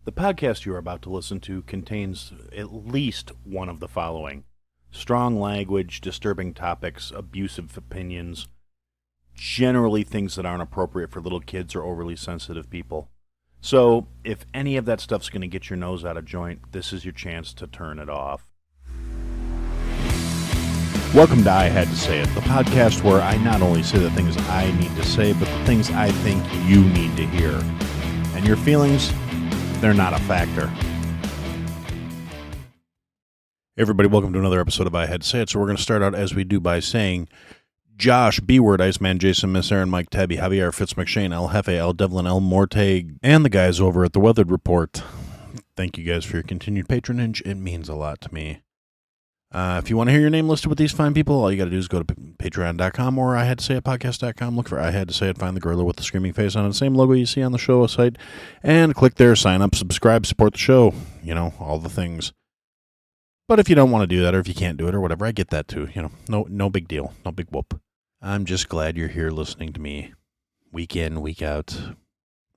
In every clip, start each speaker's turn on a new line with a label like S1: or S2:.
S1: The podcast you are about to listen to contains at least one of the following: strong language, disturbing topics, abusive opinions, generally things that aren't appropriate for little kids or overly sensitive people. So, if any of that stuff's going to get your nose out of joint, this is your chance to turn it off. Welcome to I Had to Say It, the podcast where I not only say the things I need to say, but the things I think you need to hear. And your feelings, they're not a factor. Hey everybody, welcome to another episode of I Had to Say It. So we're going to start out as we do by saying Josh, B-Word, Iceman, Jason, Miss Aaron, Mike, Tabby, Javier, Fitz, McShane, El Jefe, El Devlin, El Morte, and the guys over at the Weather Report. Thank you guys for your continued patronage. It means a lot to me. If you want to hear your name listed with these fine people, all you got to do is go to patreon.com or ihadtosayitpodcast.com. Look for I Had to Say It, find the gorilla with the screaming face on it, the same logo you see on the show site, and click there, sign up, subscribe, support the show. You know, all the things. But if you don't want to do that, or if you can't do it, or whatever, I get that too. You know, no big deal, no big whoop. I'm just glad you're here listening to me week in, week out,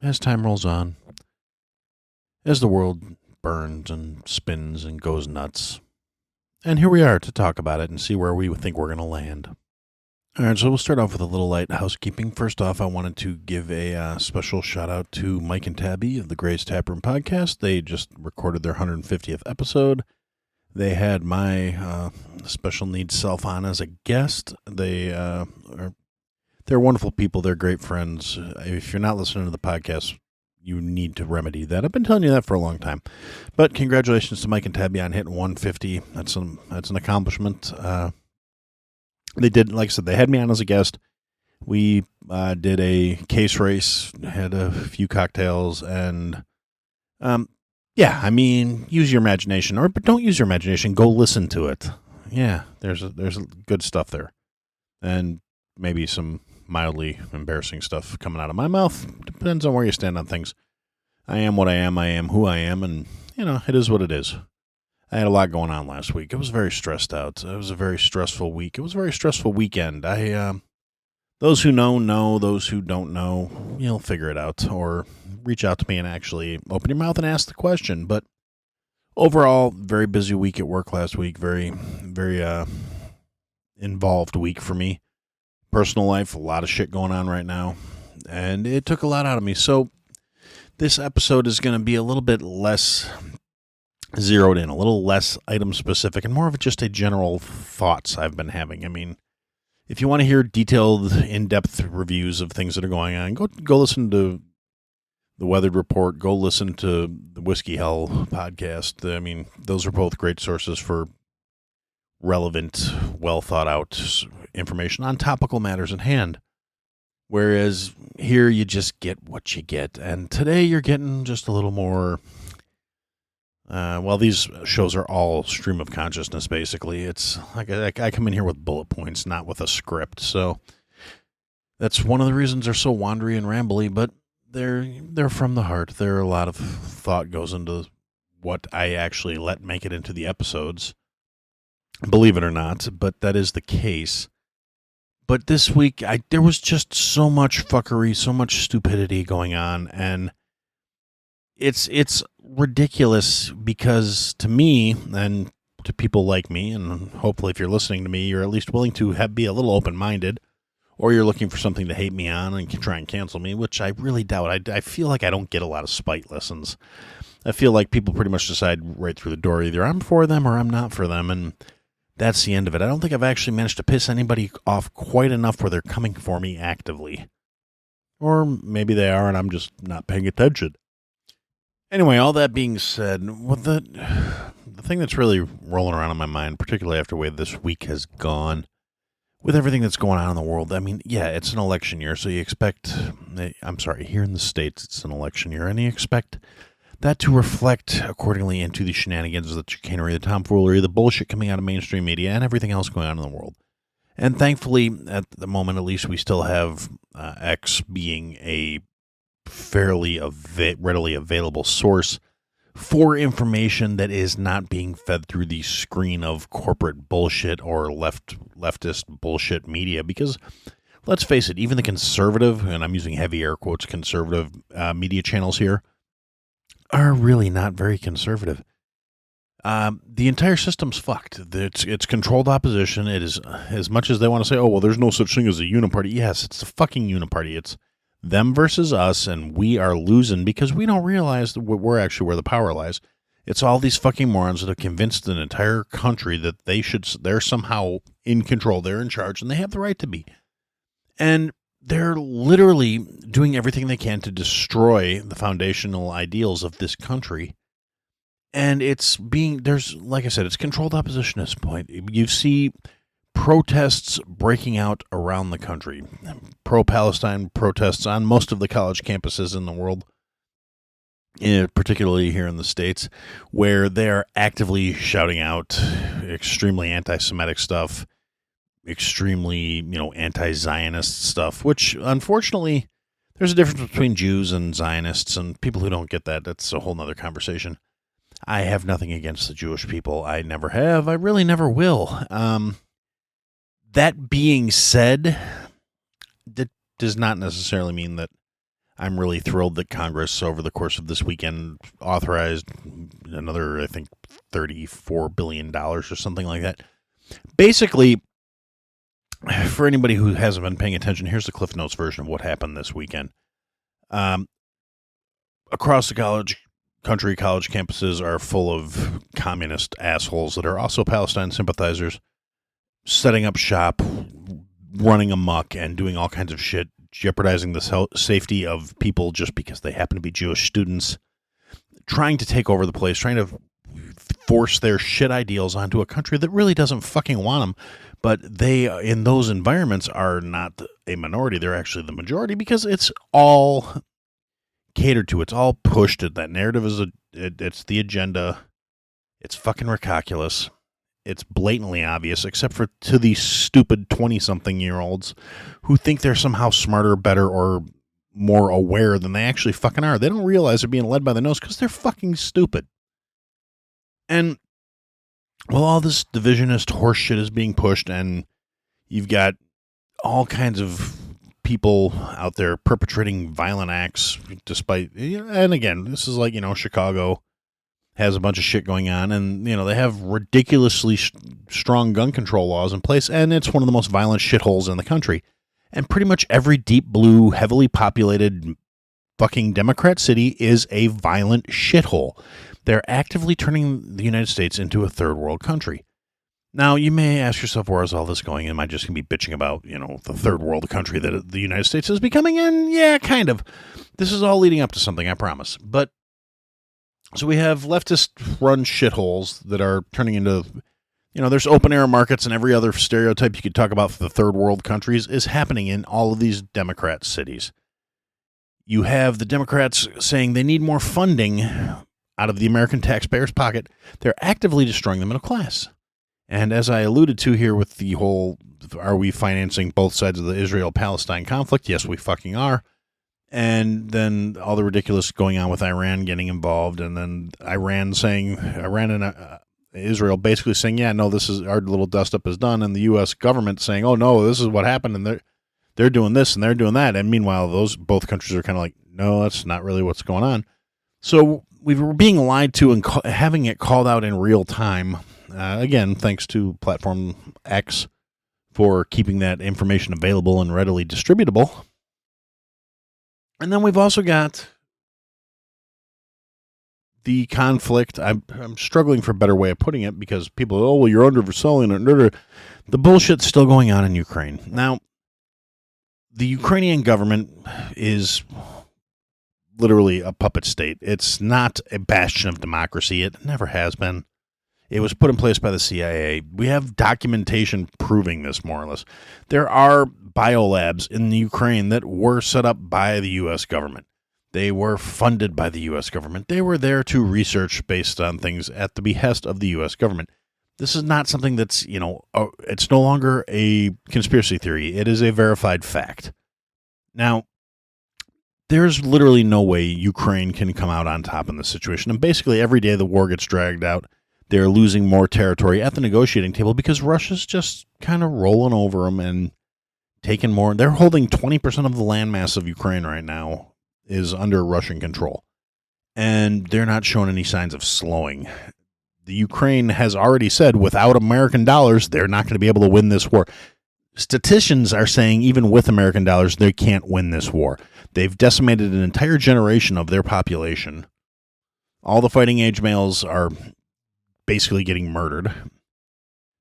S1: as time rolls on, as the world burns and spins and goes nuts. And here we are to talk about it and see where we think we're going to land. All right, so we'll start off with a little light housekeeping. First off, I wanted to give a special shout out to Mike and Tabby of the Gray's Taproom Podcast. They just recorded their 150th episode. They had my special needs self on as a guest. They're wonderful people. They're great friends. If you're not listening to the podcast, you need to remedy that. I've been telling you that for a long time. But congratulations to Mike and Tabby on hitting 150. That's an accomplishment. They did, like I said, they had me on as a guest. We did a case race, had a few cocktails, and yeah, I mean, use your imagination, but don't use your imagination. Go listen to it. Yeah, there's good stuff there, and maybe some mildly embarrassing stuff coming out of my mouth. Depends on where you stand on things. I am what I am who I am, and, you know, it is what it is. I had a lot going on last week. I was very stressed out. It was a very stressful week. It was a very stressful weekend. Those who know. Those who don't know, you'll figure it out, or reach out to me and actually open your mouth and ask the question. But overall, very busy week at work last week. Very, very involved week for me. Personal life, a lot of shit going on right now, and it took a lot out of me. So this episode is going to be a little bit less zeroed in, a little less item specific, and more of just a general thoughts I've been having. I mean, if you want to hear detailed, in-depth reviews of things that are going on, go listen to the Weather Report. Go listen to the Whiskey Hell podcast. I mean, those are both great sources for relevant, well-thought-out information on topical matters at hand. Whereas here you just get what you get. And today you're getting just a little more... well, these shows are all stream of consciousness, basically. It's like I come in here with bullet points, not with a script. So that's one of the reasons they're so wandery and rambly, but they're from the heart. There are a lot of thought goes into what I actually let make it into the episodes. Believe it or not, but that is the case. But this week, there was just so much fuckery, so much stupidity going on, and it's ridiculous because to me, and to people like me, and hopefully if you're listening to me, you're at least willing to be a little open-minded, or you're looking for something to hate me on and try and cancel me, which I really doubt. I feel like I don't get a lot of spite listens. I feel like people pretty much decide right through the door, either I'm for them or I'm not for them, and that's the end of it. I don't think I've actually managed to piss anybody off quite enough where they're coming for me actively. Or maybe they are and I'm just not paying attention. Anyway, all that being said, the thing that's really rolling around in my mind, particularly after the way this week has gone, with everything that's going on in the world, I mean, yeah, it's an election year, so you expect, here in the States, it's an election year, and you expect that to reflect accordingly into the shenanigans, the chicanery, the tomfoolery, the bullshit coming out of mainstream media, and everything else going on in the world. And thankfully, at the moment at least, we still have X being a fairly readily available source for information that is not being fed through the screen of corporate bullshit or leftist bullshit media. Because let's face it, even the conservative, and I'm using heavy air quotes, conservative media channels here, are really not very conservative. The entire system's fucked. It's controlled opposition. It is, as much as they want to say, oh, well, there's no such thing as a uniparty. Yes, it's a fucking uniparty. It's them versus us, and we are losing because we don't realize that we're actually where the power lies. It's all these fucking morons that have convinced an entire country that they're somehow in control, they're in charge, and they have the right to be. And they're literally doing everything they can to destroy the foundational ideals of this country. And like I said, it's controlled opposition at this point. You see protests breaking out around the country, pro-Palestine protests on most of the college campuses in the world, particularly here in the States, where they're actively shouting out extremely anti-Semitic stuff, extremely, anti-Zionist stuff, which unfortunately there's a difference between Jews and Zionists, and people who don't get that, that's a whole nother conversation. I have nothing against the Jewish people. I never have. I really never will. That being said, that does not necessarily mean that I'm really thrilled that Congress, over the course of this weekend, authorized another, I think, $34 billion or something like that. Basically, for anybody who hasn't been paying attention, here's the Cliff Notes version of what happened this weekend. Across the college campuses are full of communist assholes that are also Palestine sympathizers, setting up shop, running amok, and doing all kinds of shit, jeopardizing the safety of people just because they happen to be Jewish students, trying to take over the place, trying to force their shit ideals onto a country that really doesn't fucking want them. But they, in those environments, are not a minority. They're actually the majority because it's all catered to. It's all pushed. That narrative it's the agenda. It's fucking ridiculous. It's blatantly obvious, except for to these stupid 20-something-year-olds who think they're somehow smarter, better, or more aware than they actually fucking are. They don't realize they're being led by the nose because they're fucking stupid. And while all this divisionist horseshit is being pushed, and you've got all kinds of people out there perpetrating violent acts despite, and again, this is like, Chicago has a bunch of shit going on, and, they have ridiculously strong gun control laws in place, and it's one of the most violent shitholes in the country. And pretty much every deep blue, heavily populated fucking Democrat city is a violent shithole. They're actively turning the United States into a third world country. Now, you may ask yourself, where is all this going? Am I just going to be bitching about, the third world country that the United States is becoming? And yeah, kind of. This is all leading up to something, I promise. But, so we have leftist-run shitholes that are turning into, there's open-air markets, and every other stereotype you could talk about for the third world countries is happening in all of these Democrat cities. You have the Democrats saying they need more funding out of the American taxpayer's pocket. They're actively destroying the middle class. And as I alluded to here with the whole, are we financing both sides of the Israel-Palestine conflict? Yes, we fucking are. And then all the ridiculous going on with Iran getting involved, and then Iran and Israel basically saying, yeah, no, this is, our little dust-up is done, and the U.S. government saying, oh, no, this is what happened, and they're doing this, and they're doing that. And meanwhile, both countries are kind of like, no, that's not really what's going on. So we were being lied to and having it called out in real time. Again, thanks to Platform X for keeping that information available and readily distributable. And then we've also got the conflict. I'm struggling for a better way of putting it because people, oh, well, you're underselling it. The bullshit's still going on in Ukraine. Now, the Ukrainian government is literally a puppet state. It's not a bastion of democracy. It never has been. It was put in place by the CIA. We have documentation proving this, more or less. There are biolabs in the Ukraine that were set up by the U.S. government. They were funded by the U.S. government. They were there to research based on things at the behest of the U.S. government. This is not something that's, it's no longer a conspiracy theory. It is a verified fact. Now, there's literally no way Ukraine can come out on top in this situation. And basically every day the war gets dragged out, they're losing more territory at the negotiating table because Russia's just kind of rolling over them and taking more. They're holding 20% of the landmass of Ukraine right now is under Russian control. and they're not showing any signs of slowing. The Ukraine has already said without American dollars, they're not going to be able to win this war. Statisticians are saying even with American dollars, they can't win this war. They've decimated an entire generation of their population. All the fighting age males are basically getting murdered.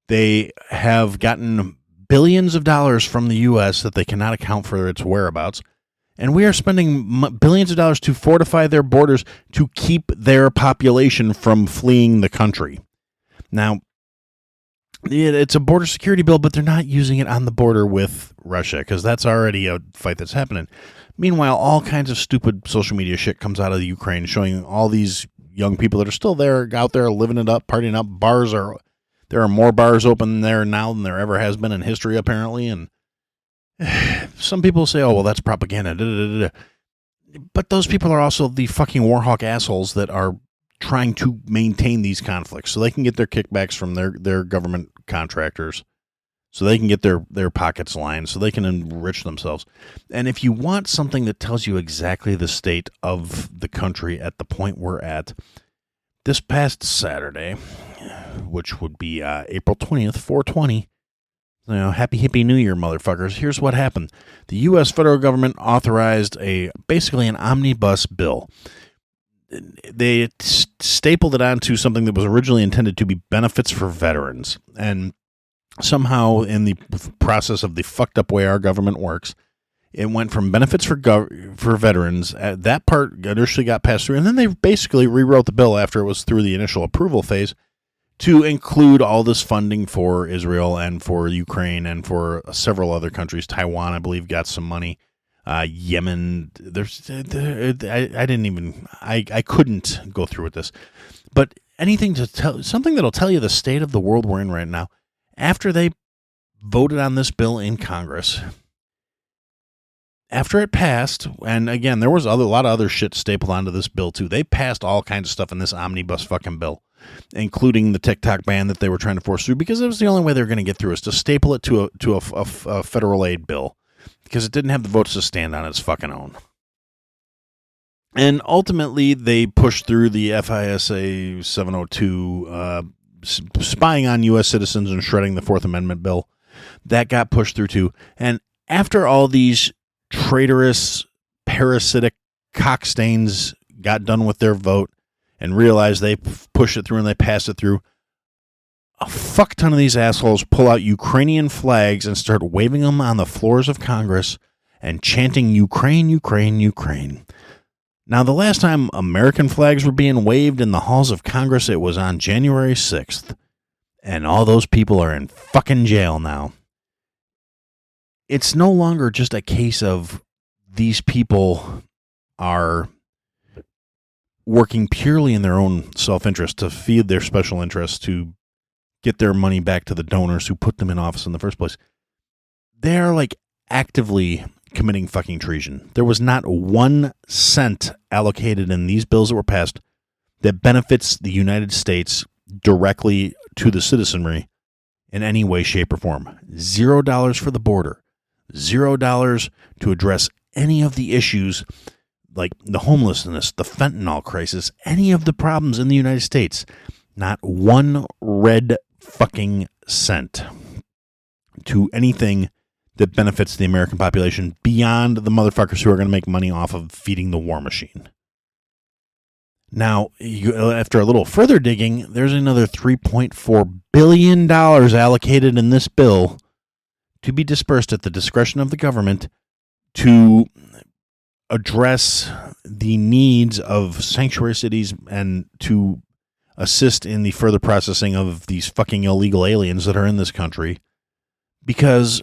S1: They have gotten billions of dollars from the U.S. that they cannot account for its whereabouts. And we are spending billions of dollars to fortify their borders to keep their population from fleeing the country. Now, it's a border security bill, but they're not using it on the border with Russia because that's already a fight that's happening. Meanwhile, all kinds of stupid social media shit comes out of the Ukraine showing all these young people that are still there, out there living it up, partying up. There are more bars open there now than there ever has been in history, apparently. And some people say, oh, well, that's propaganda. Da, da, da, da. But those people are also the fucking warhawk assholes that are trying to maintain these conflicts so they can get their kickbacks from their government contractors, so they can get their pockets lined, so they can enrich themselves. And if you want something that tells you exactly the state of the country at the point we're at, this past Saturday, which would be April 20th, 420, happy hippie new year, motherfuckers. Here's what happened. The U.S. federal government authorized basically an omnibus bill. They stapled it onto something that was originally intended to be benefits for veterans. And somehow in the process of the fucked up way our government works, it went from benefits for veterans. That part initially got passed through, and then they basically rewrote the bill after it was through the initial approval phase to include all this funding for Israel and for Ukraine and for several other countries. Taiwan, I believe, got some money. Yemen, I couldn't go through with this, but something that'll tell you the state of the world we're in right now. After they voted on this bill in Congress, after it passed, and again, there was a lot of other shit stapled onto this bill too. They passed all kinds of stuff in this omnibus fucking bill, including the TikTok ban that they were trying to force through because it was the only way they were going to get through is to staple it to a federal aid bill. Because it didn't have the votes to stand on its fucking own. And ultimately, they pushed through the FISA 702, spying on U.S. citizens and shredding the Fourth Amendment bill. That got pushed through too. And after all these traitorous, parasitic cockstains got done with their vote and realized they pushed it through and they passed it through, a fuck ton of these assholes pull out Ukrainian flags and start waving them on the floors of Congress and chanting Ukraine, Ukraine, Ukraine. Now, the last time American flags were being waved in the halls of Congress, it was on January 6th. And all those people are in fucking jail now. It's no longer just a case of these people are working purely in their own self-interest to feed their special interests, to get their money back to the donors who put them in office in the first place. They're like actively committing fucking treason. There was not 1 cent allocated in these bills that were passed that benefits the United States directly to the citizenry in any way, shape, or form. $0 for the border. $0 to address any of the issues like the homelessness, the fentanyl crisis, any of the problems in the United States. Not 1 red fucking cent to anything that benefits the American population beyond the motherfuckers who are going to make money off of feeding the war machine. Now, after a little further digging, there's another $3.4 billion allocated in this bill to be dispersed at the discretion of the government to address the needs of sanctuary cities and to assist in the further processing of these fucking illegal aliens that are in this country, because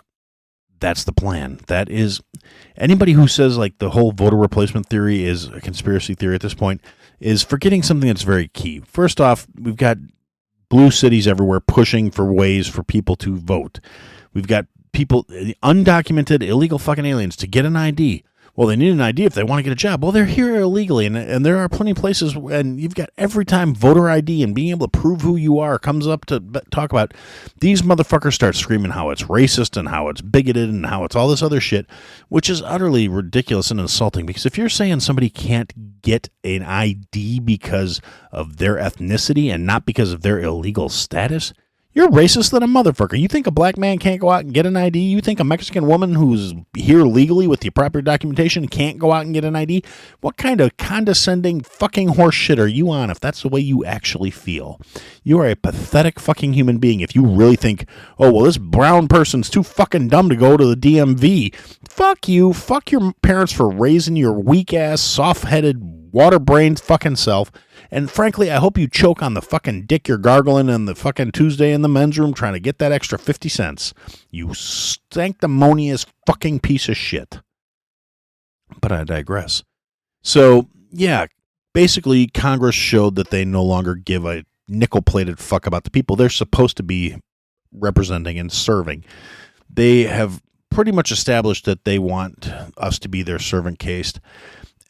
S1: that's the plan. That is, anybody who says like the whole voter replacement theory is a conspiracy theory at this point is forgetting something that's very key. First off, we've got blue cities everywhere pushing for ways for people to vote. We've got people, undocumented illegal fucking aliens, to get an ID. Well, they need an ID if they want to get a job. Well, they're here illegally, and there are plenty of places, and you've got every time voter ID and being able to prove who you are comes up to talk about, these motherfuckers start screaming how it's racist and how it's bigoted and how it's all this other shit, which is utterly ridiculous and insulting, because if you're saying somebody can't get an ID because of their ethnicity and not because of their illegal status, you're racist than a motherfucker. You think a black man can't go out and get an ID? You think a Mexican woman who's here legally with the proper documentation can't go out and get an ID? What kind of condescending fucking horse shit are you on if that's the way you actually feel? You are a pathetic fucking human being if you really think, oh, well, this brown person's too fucking dumb to go to the DMV. Fuck you. Fuck your parents for raising your weak-ass, soft-headed, water-brained fucking self. And frankly, I hope you choke on the fucking dick you're gargling on the fucking Tuesday in the men's room trying to get that extra 50 cents. You sanctimonious fucking piece of shit. But I digress. So, yeah, basically Congress showed that they no longer give a nickel-plated fuck about the people they're supposed to be representing and serving. They have pretty much established that they want us to be their servant caste.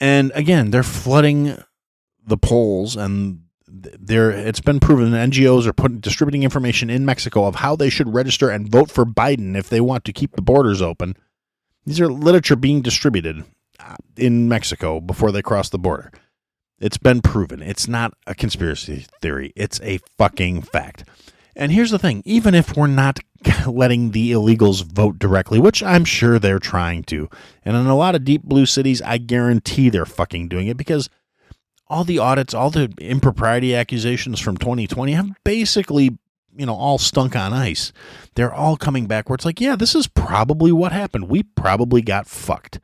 S1: And again, they're flooding the polls, and it's been proven that NGOs are distributing information in Mexico of how they should register and vote for Biden if they want to keep the borders open. These are literature being distributed in Mexico before they cross the border. It's been proven. It's not a conspiracy theory. It's a fucking fact. And here's the thing. Even if we're not letting the illegals vote directly, which I'm sure they're trying to, and in a lot of deep blue cities, I guarantee they're fucking doing it, because all the audits, all the impropriety accusations from 2020 have basically, all stunk on ice. They're all coming back where it's like, yeah, this is probably what happened. We probably got fucked.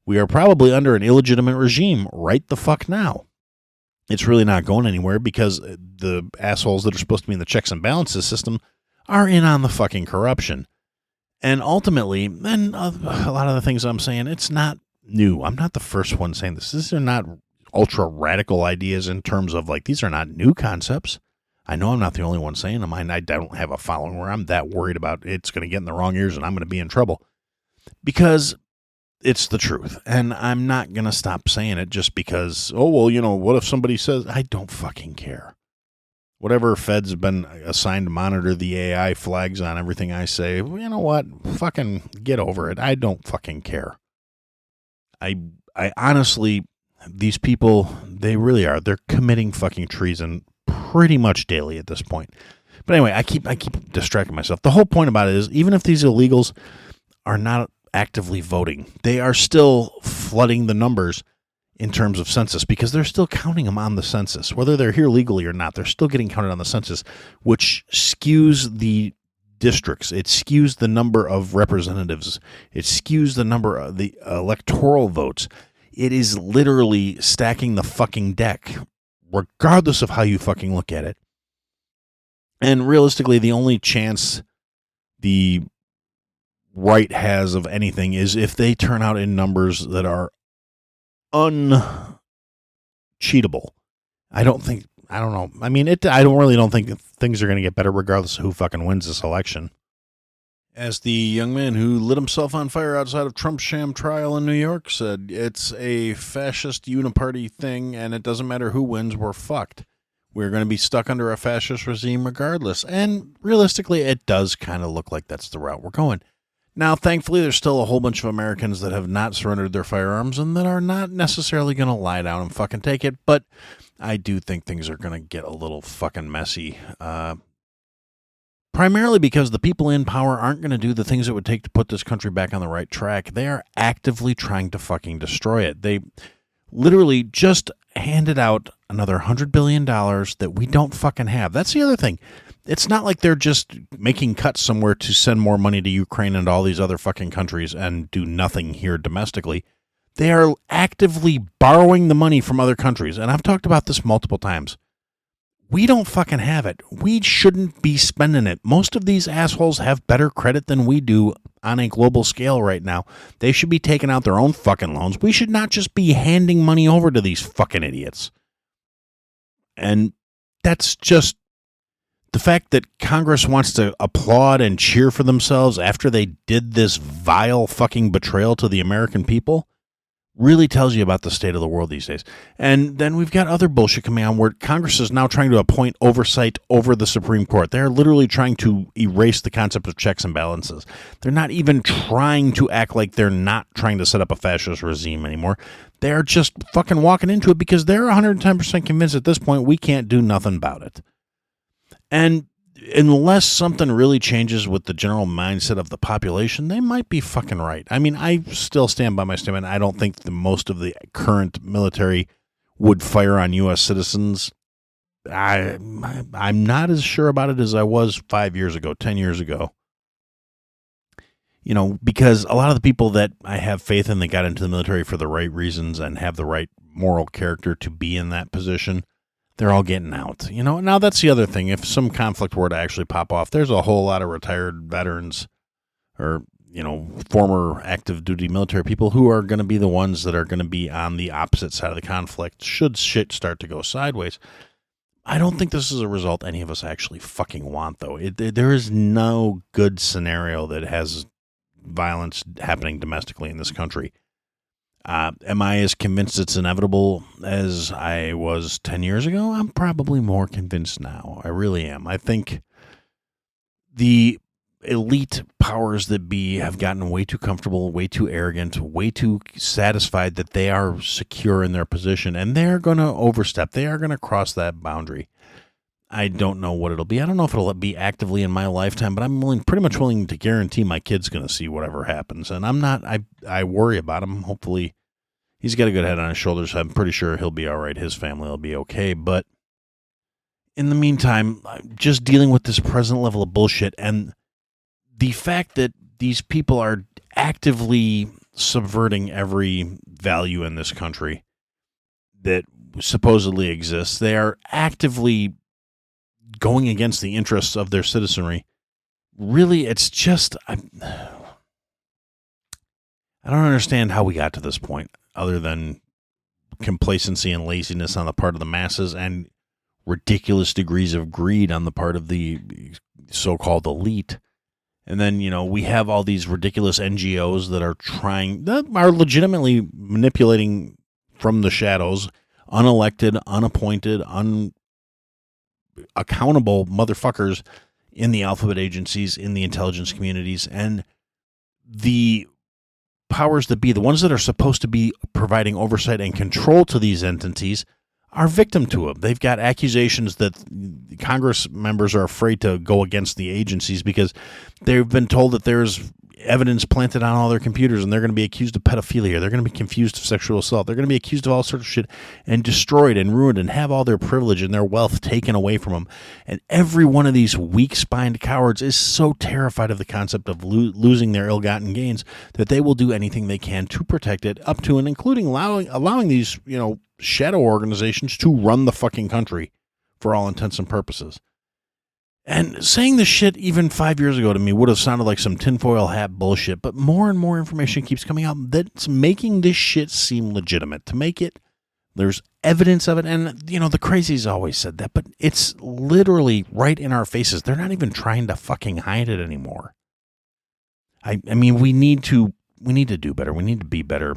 S1: We are probably under an illegitimate regime right the fuck now. It's really not going anywhere because the assholes that are supposed to be in the checks and balances system are in on the fucking corruption. And ultimately, and a lot of the things I'm saying, it's not new. I'm not the first one saying this. These are not ultra radical ideas in terms of these are not new concepts. I know I'm not the only one saying them. I don't have a following where I'm that worried about it's going to get in the wrong ears and I'm going to be in trouble, because it's the truth. And I'm not going to stop saying it just because, what if somebody says, I don't fucking care. Whatever feds have been assigned to monitor the AI flags on everything I say, you know what? Fucking get over it. I don't fucking care. I honestly, these people, they really are. They're committing fucking treason pretty much daily at this point. But anyway, I keep distracting myself. The whole point about it is, even if these illegals are not actively voting, they are still flooding the numbers in terms of census, because they're still counting them on the census. Whether they're here legally or not, they're still getting counted on the census, which skews the districts. It skews the number of representatives. It skews the number of the electoral votes. It is literally stacking the fucking deck, regardless of how you fucking look at it. And realistically, the only chance the right has of anything is if they turn out in numbers that are uncheatable. I don't know. I mean, I don't think things are going to get better regardless of who fucking wins this election. As the young man who lit himself on fire outside of Trump's sham trial in New York said, it's a fascist uniparty thing, and it doesn't matter who wins, we're fucked. We're going to be stuck under a fascist regime regardless. And realistically, it does kind of look like that's the route we're going. Now, thankfully, there's still a whole bunch of Americans that have not surrendered their firearms and that are not necessarily going to lie down and fucking take it, but I do think things are going to get a little fucking messy. Primarily because the people in power aren't going to do the things it would take to put this country back on the right track. They are actively trying to fucking destroy it. They literally just handed out another $100 billion that we don't fucking have. That's the other thing. It's not like they're just making cuts somewhere to send more money to Ukraine and all these other fucking countries and do nothing here domestically. They are actively borrowing the money from other countries. And I've talked about this multiple times. We don't fucking have it. We shouldn't be spending it. Most of these assholes have better credit than we do on a global scale right now. They should be taking out their own fucking loans. We should not just be handing money over to these fucking idiots. And that's just the fact that Congress wants to applaud and cheer for themselves after they did this vile fucking betrayal to the American people. really tells you about the state of the world these days. And then we've got other bullshit coming on where Congress is now trying to appoint oversight over the Supreme Court. They're literally trying to erase the concept of checks and balances. They're not even trying to act like they're not trying to set up a fascist regime anymore. They're just fucking walking into it because they're 110% convinced at this point we can't do nothing about it. And unless something really changes with the general mindset of the population, they might be fucking right. I mean, I still stand by my statement. I don't think most of the current military would fire on U.S. citizens. I'm not as sure about it as I was 5 years ago, 10 years ago. Because a lot of the people that I have faith in that got into the military for the right reasons and have the right moral character to be in that position, they're all getting out. Now that's the other thing. If some conflict were to actually pop off, there's a whole lot of retired veterans or, former active duty military people who are going to be the ones that are going to be on the opposite side of the conflict should shit start to go sideways. I don't think this is a result any of us actually fucking want, though. There is no good scenario that has violence happening domestically in this country. Am I as convinced it's inevitable as I was 10 years ago? I'm probably more convinced now. I really am. I think the elite powers that be have gotten way too comfortable, way too arrogant, way too satisfied that they are secure in their position, and they're going to overstep. They are going to cross that boundary. I don't know what it'll be. I don't know if it'll be actively in my lifetime, but I'm pretty much willing to guarantee my kid's going to see whatever happens. And I'm not, I worry about him. Hopefully he's got a good head on his shoulders. I'm pretty sure he'll be all right. His family will be okay. But in the meantime, just dealing with this present level of bullshit and the fact that these people are actively subverting every value in this country that supposedly exists. They are actively going against the interests of their citizenry. Really, it's just, I don't understand how we got to this point other than complacency and laziness on the part of the masses and ridiculous degrees of greed on the part of the so-called elite. And then, we have all these ridiculous NGOs that are legitimately manipulating from the shadows, unelected, unappointed, accountable motherfuckers in the alphabet agencies, in the intelligence communities, and the powers that be, the ones that are supposed to be providing oversight and control to these entities, are victim to them. They've got accusations that Congress members are afraid to go against the agencies because they've been told that there's evidence planted on all their computers and they're going to be accused of pedophilia. They're going to be accused of sexual assault. They're going to be accused of all sorts of shit and destroyed and ruined and have all their privilege and their wealth taken away from them. And every one of these weak-spined cowards is so terrified of the concept of losing their ill-gotten gains that they will do anything they can to protect it, up to and including allowing these, shadow organizations to run the fucking country for all intents and purposes. And saying this shit even 5 years ago to me would have sounded like some tinfoil hat bullshit, but more and more information keeps coming out that's making this shit seem legitimate. To make it, there's evidence of it, and, the crazies always said that, but it's literally right in our faces. They're not even trying to fucking hide it anymore. I mean, we need to do better. We need to be better.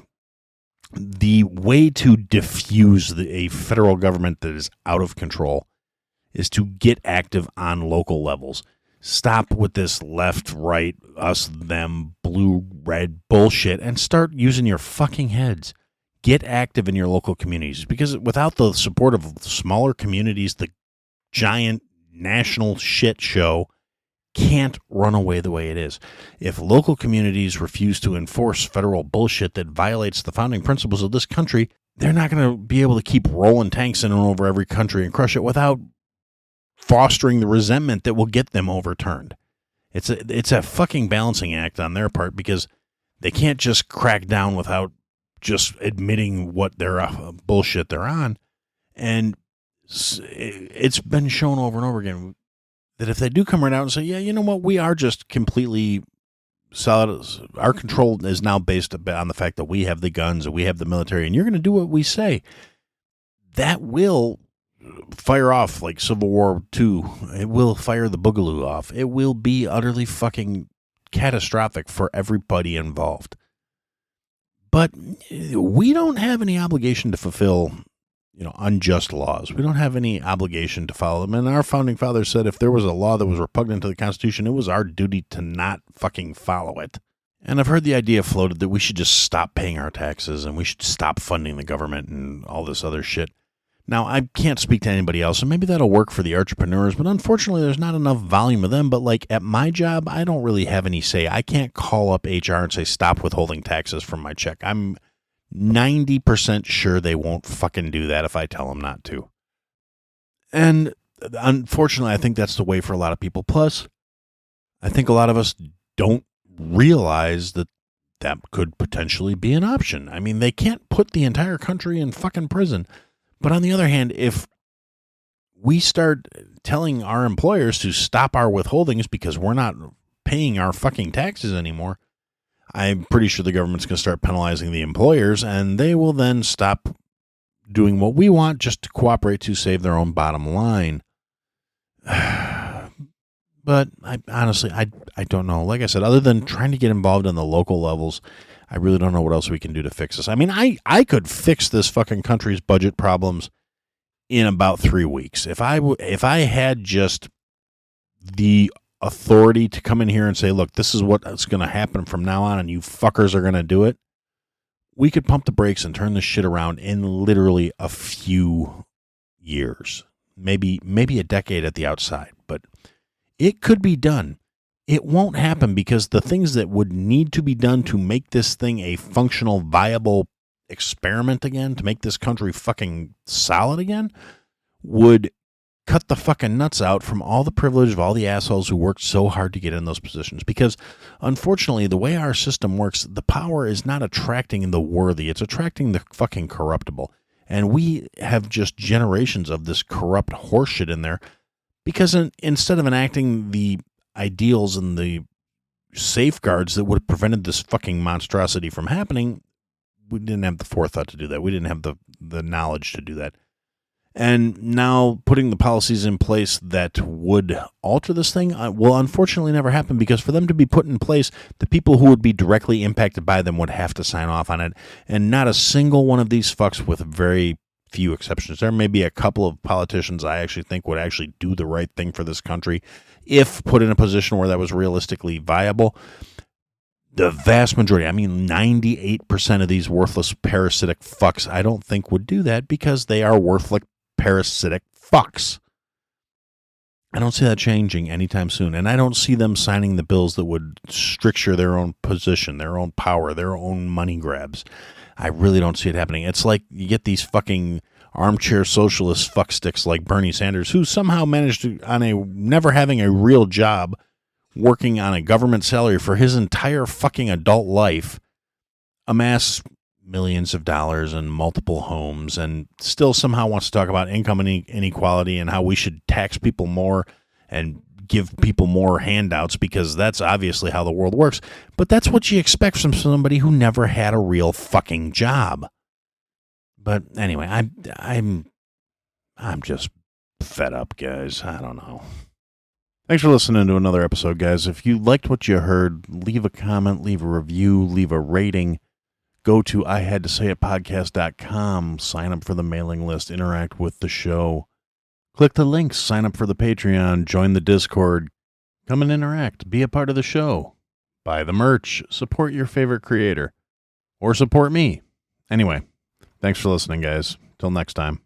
S1: The way to diffuse a federal government that is out of control is to get active on local levels. Stop with this left, right, us, them, blue, red bullshit and start using your fucking heads. Get active in your local communities, because without the support of smaller communities, the giant national shit show can't run away the way it is. If local communities refuse to enforce federal bullshit that violates the founding principles of this country, they're not going to be able to keep rolling tanks in and over every country and crush it without fostering the resentment that will get them overturned. It's a fucking balancing act on their part, because they can't just crack down without just admitting what their bullshit they're on. And it's been shown over and over again that if they do come right out and say, yeah, you know what, we are just completely solid. Our control is now based on the fact that we have the guns and we have the military, and you're going to do what we say. That will fire off like Civil War II. It will fire the boogaloo off. It will be utterly fucking catastrophic for everybody involved. But we don't have any obligation to fulfill, unjust laws. We don't have any obligation to follow them. And our founding fathers said if there was a law that was repugnant to the Constitution, it was our duty to not fucking follow it. And I've heard the idea floated that we should just stop paying our taxes and we should stop funding the government and all this other shit. Now, I can't speak to anybody else, and maybe that'll work for the entrepreneurs, but unfortunately, there's not enough volume of them. But like at my job, I don't really have any say. I can't call up HR and say, stop withholding taxes from my check. I'm 90% sure they won't fucking do that if I tell them not to. And unfortunately, I think that's the way for a lot of people. Plus, I think a lot of us don't realize that that could potentially be an option. I mean, they can't put the entire country in fucking prison. But on the other hand, if we start telling our employers to stop our withholdings because we're not paying our fucking taxes anymore, I'm pretty sure the government's going to start penalizing the employers, and they will then stop doing what we want just to cooperate to save their own bottom line. But honestly, I don't know. Like I said, other than trying to get involved on the local levels, I really don't know what else we can do to fix this. I mean, I could fix this fucking country's budget problems in about 3 weeks. If I had just the authority to come in here and say, look, this is what's going to happen from now on, and you fuckers are going to do it, we could pump the brakes and turn this shit around in literally a few years, maybe a decade at the outside. But it could be done. It won't happen because the things that would need to be done to make this thing a functional, viable experiment again, to make this country fucking solid again, would cut the fucking nuts out from all the privilege of all the assholes who worked so hard to get in those positions. Because unfortunately, the way our system works, the power is not attracting the worthy, it's attracting the fucking corruptible. And we have just generations of this corrupt horseshit in there because instead of enacting the ideals and the safeguards that would have prevented this fucking monstrosity from happening, we didn't have the forethought to do that. We didn't have the knowledge to do that. And now putting the policies in place that would alter this thing will unfortunately never happen, because for them to be put in place, the people who would be directly impacted by them would have to sign off on it. And not a single one of these fucks, with very few exceptions. There may be a couple of politicians I actually think would actually do the right thing for this country if put in a position where that was realistically viable. The vast majority, I mean 98% of these worthless parasitic fucks, I don't think would do that because they are worthless parasitic fucks. I don't see that changing anytime soon, and I don't see them signing the bills that would stricture their own position, their own power, their own money grabs. I really don't see it happening. It's like you get these fucking armchair socialist fucksticks like Bernie Sanders, who somehow managed to, never having a real job, working on a government salary for his entire fucking adult life, amass millions of dollars and multiple homes, and still somehow wants to talk about income inequality and how we should tax people more and give people more handouts, because that's obviously how the world works. But that's what you expect from somebody who never had a real fucking job. But anyway, I'm just fed up, guys. I don't know. Thanks for listening to another episode, guys. If you liked what you heard, leave a comment, leave a review, leave a rating. Go to ihadtosayitpodcast.com, sign up for the mailing list, interact with the show. Click the links, sign up for the Patreon, join the Discord, come and interact, be a part of the show, buy the merch, support your favorite creator, or support me. Anyway, thanks for listening, guys. Till next time.